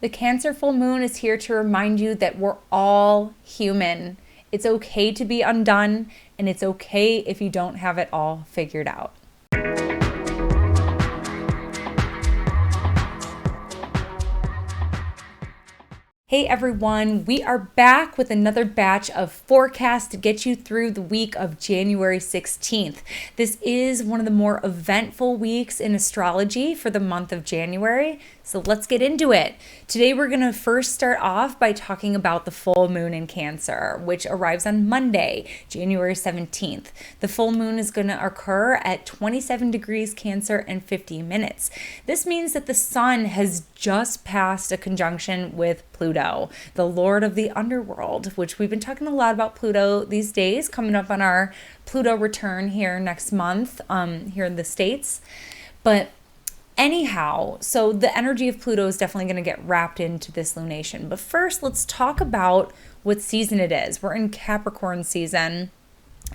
The Cancer full moon is here to remind you that we're all human. It's okay to be undone, and it's okay if you don't have it all figured out. Hey everyone, we are back with another batch of forecasts to get you through the week of January 16th. This is one of the more eventful weeks in astrology for the month of January, so let's get into it. Today we're going to first start off by talking about the full moon in Cancer, which arrives on Monday, January 17th. The full moon is going to occur at 27 degrees Cancer and 50 minutes. This means that the sun has just passed a conjunction with Pluto, the lord of the underworld, which we've been talking a lot about Pluto these days, coming up on our Pluto return here next month here in the States. But anyhow, so the energy of Pluto is definitely going to get wrapped into this lunation. But first, let's talk about what season it is. We're in Capricorn season.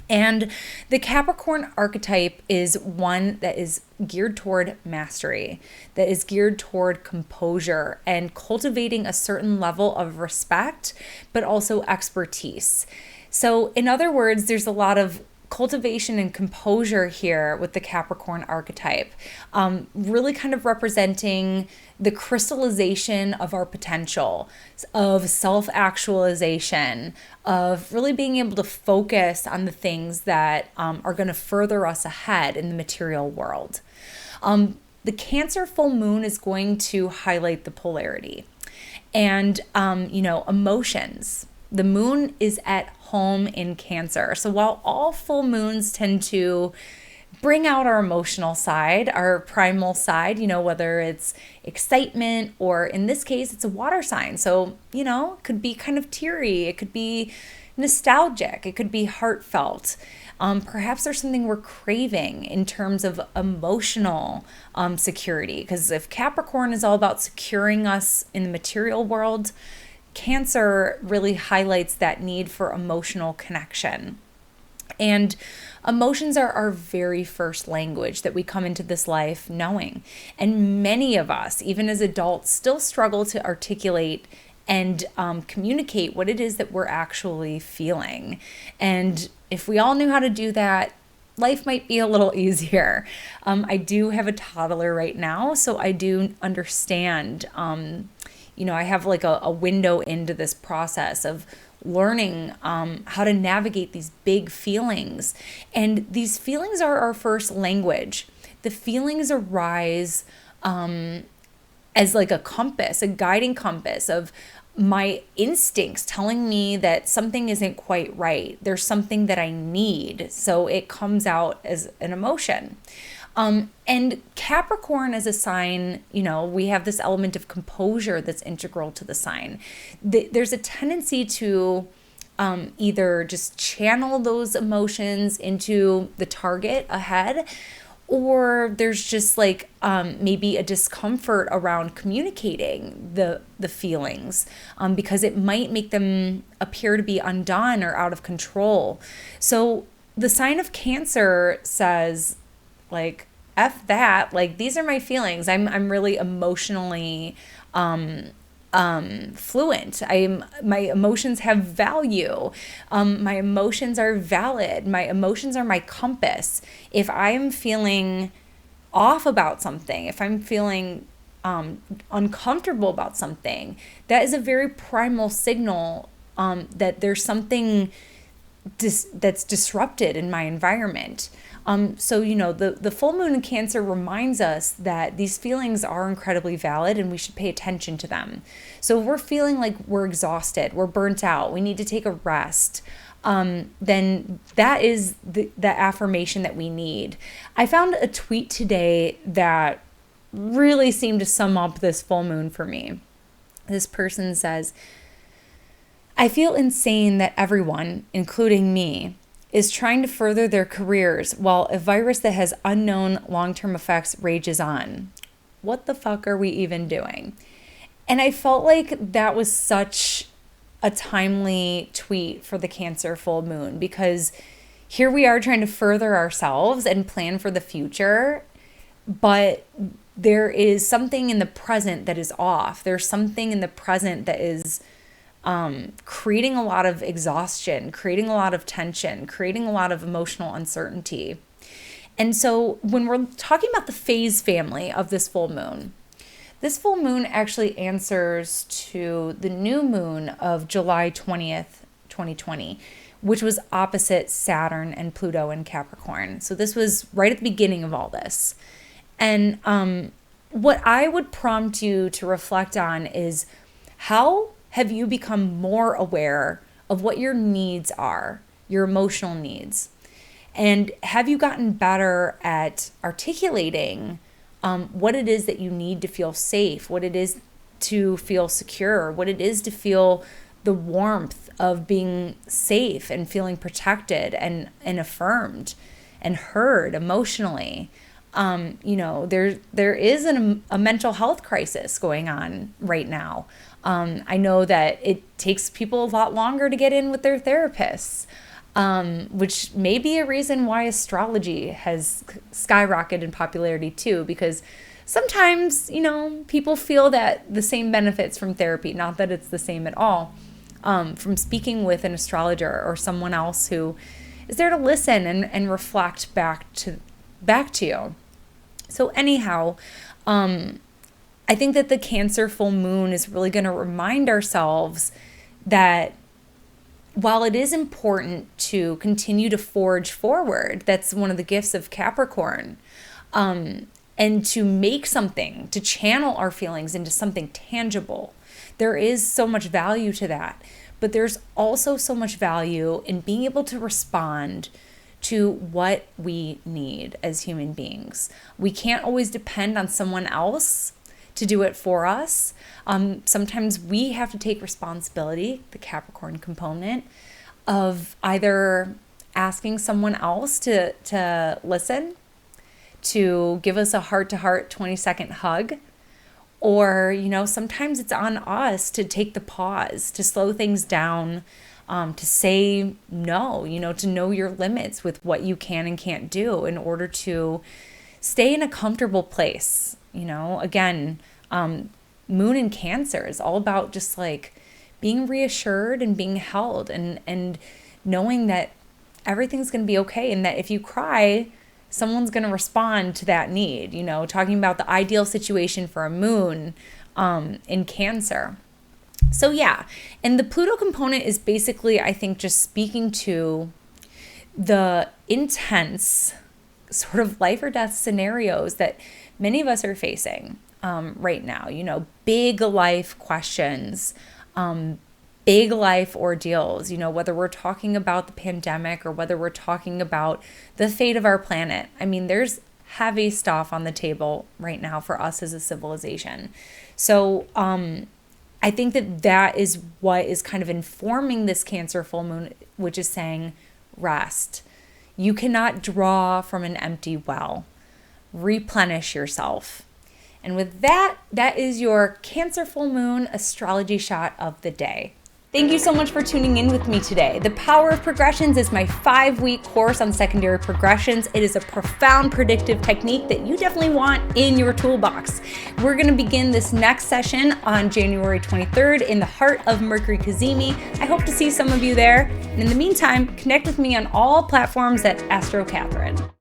And the Capricorn archetype is one that is geared toward mastery, that is geared toward composure and cultivating a certain level of respect, but also expertise. So in other words, there's a lot of cultivation and composure here with the Capricorn archetype, really kind of representing the crystallization of our potential, of self-actualization, of really being able to focus on the things that are going to further us ahead in the material world. The Cancer full moon is going to highlight the polarity and, emotions. The moon is at home in Cancer. So while all full moons tend to bring out our emotional side, our primal side, whether it's excitement or in this case, it's a water sign. So, it could be kind of teary. It could be nostalgic. It could be heartfelt. Perhaps there's something we're craving in terms of emotional security. Because if Capricorn is all about securing us in the material world, Cancer really highlights that need for emotional connection. And emotions are our very first language that we come into this life knowing. And many of us, even as adults, still struggle to articulate and communicate what it is that we're actually feeling. And if we all knew how to do that, life might be a little easier. I do have a toddler right now, so I do understand I have like a window into this process of learning how to navigate these big feelings. And these feelings are our first language. The feelings arise as like a compass, a guiding compass of my instincts telling me that something isn't quite right. There's something that I need. So it comes out as an emotion. And Capricorn as a sign, we have this element of composure that's integral to the sign. There's a tendency to either just channel those emotions into the target ahead, or there's just like maybe a discomfort around communicating the feelings because it might make them appear to be undone or out of control. So the sign of Cancer says, like, F that, like, these are my feelings. I'm really emotionally fluent. My emotions have value. My emotions are valid. My emotions are my compass. If I'm feeling off about something, if I'm feeling uncomfortable about something, that is a very primal signal that there's something that's disrupted in my environment. So, the full moon in Cancer reminds us that these feelings are incredibly valid and we should pay attention to them. So if we're feeling like we're exhausted, we're burnt out, we need to take a rest, then that is the affirmation that we need. I found a tweet today that really seemed to sum up this full moon for me. This person says, "I feel insane that everyone, including me, is trying to further their careers while a virus that has unknown long-term effects rages on. What the fuck are we even doing?" And I felt like that was such a timely tweet for the Cancer full moon, because here we are trying to further ourselves and plan for the future, but there is something in the present that is off. There's something in the present that is creating a lot of exhaustion, creating a lot of tension, creating a lot of emotional uncertainty. And so when we're talking about the phase family of this full moon actually answers to the new moon of July 20th, 2020, which was opposite Saturn and Pluto in Capricorn. So this was right at the beginning of all this. And what I would prompt you to reflect on is, how have you become more aware of what your needs are, your emotional needs? And have you gotten better at articulating what it is that you need to feel safe, what it is to feel secure, what it is to feel the warmth of being safe and feeling protected and affirmed and heard emotionally? There is a mental health crisis going on right now. I know that it takes people a lot longer to get in with their therapists, which may be a reason why astrology has skyrocketed in popularity too, because sometimes, people feel that the same benefits from therapy, not that it's the same at all, from speaking with an astrologer or someone else who is there to listen and reflect back to you. So anyhow, I think that the Cancer full moon is really going to remind ourselves that while it is important to continue to forge forward, that's one of the gifts of Capricorn, and to make something, to channel our feelings into something tangible. There is so much value to that, but there's also so much value in being able to respond to what we need as human beings. We can't always depend on someone else to do it for us. Sometimes we have to take responsibility, the Capricorn component, of either asking someone else to listen, to give us a heart-to-heart 20-second hug, or, sometimes it's on us to take the pause, to slow things down, to say no, to know your limits with what you can and can't do in order to stay in a comfortable place. Again, moon in Cancer is all about just like being reassured and being held and knowing that everything's going to be okay, and that if you cry, someone's going to respond to that need, talking about the ideal situation for a moon in Cancer. So yeah, and the Pluto component is basically, I think, just speaking to the intense sort of life or death scenarios that many of us are facing right now, big life questions, big life ordeals, whether we're talking about the pandemic or whether we're talking about the fate of our planet. I mean, there's heavy stuff on the table right now for us as a civilization. So I think that is what is kind of informing this Cancer full moon, which is saying rest. You cannot draw from an empty well. Replenish yourself. And with that, that is your Cancer full moon astrology shot of the day. Thank you so much for tuning in with me today. The Power of Progressions is my 5-week course on secondary progressions. It is a profound predictive technique that you definitely want in your toolbox. We're going to begin this next session on January 23rd in the heart of Mercury Cazimi. I hope to see some of you there. And in the meantime, connect with me on all platforms at Astro Catherine.